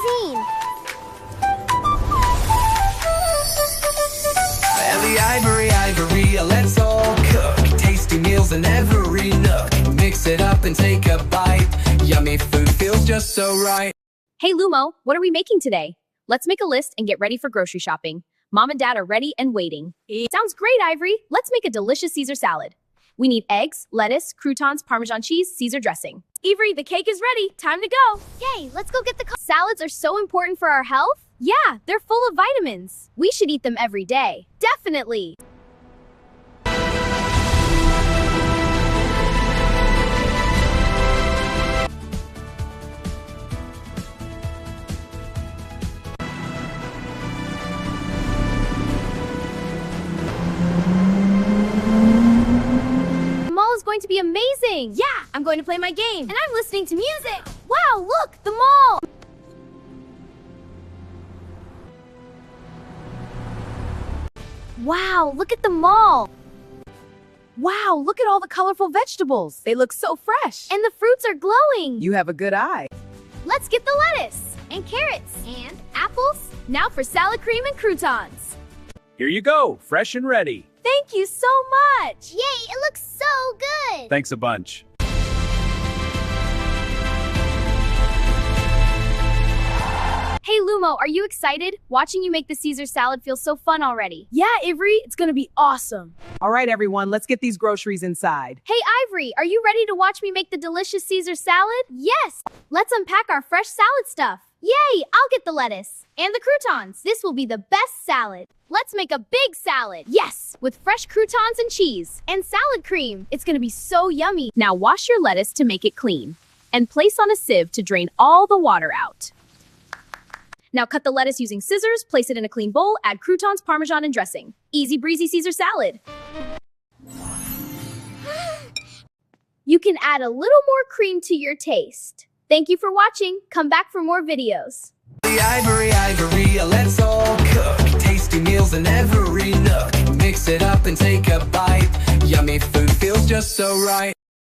Cuisine. And the ivory, let's all cook. Tasty meals in every nook. Mix it up and take a bite. Yummy food feels just so right. Hey Lumo, what are we making today? Let's make a list and get ready for grocery shopping. Mom and Dad are ready and waiting. Sounds great, Ivory. Let's make a delicious Caesar salad. We need eggs, lettuce, croutons, Parmesan cheese, Caesar dressing. Ivory, the cake is ready. Time to go. Yay, let's go get the Salads are so important for our health? Yeah, they're full of vitamins. We should eat them every day. Definitely. Is going to be amazing. Yeah, I'm going to play my game. And I'm listening to music. Wow, look, the mall. Wow, look at the mall. Wow, look at all the colorful vegetables. They look so fresh. And the fruits are glowing. You have a good eye. Let's get the lettuce and carrots and apples. Now for salad cream and croutons. Here you go, fresh and ready. Thank you so much. Yay, it looks so good. Thanks a bunch. Hey Lumo, are you excited? Watching you make the Caesar salad feels so fun already. Yeah, Ivory, it's gonna be awesome. All right, everyone, let's get these groceries inside. Hey Ivory, are you ready to watch me make the delicious Caesar salad? Yes. Let's unpack our fresh salad stuff. Yay, I'll get the lettuce and the croutons. This will be the best salad. Let's make a big salad. Yes, with fresh croutons and cheese and salad cream. It's gonna be so yummy. Now wash your lettuce to make it clean and place on a sieve to drain all the water out. Now cut the lettuce using scissors, place it in a clean bowl, add croutons, Parmesan, and dressing. Easy breezy Caesar salad. You can add a little more cream to your taste. Thank you for watching. Come back for more videos. The ivory, let's all cook. Tasty meals in every nook. Mix it up and take a bite. Yummy food feels just so right.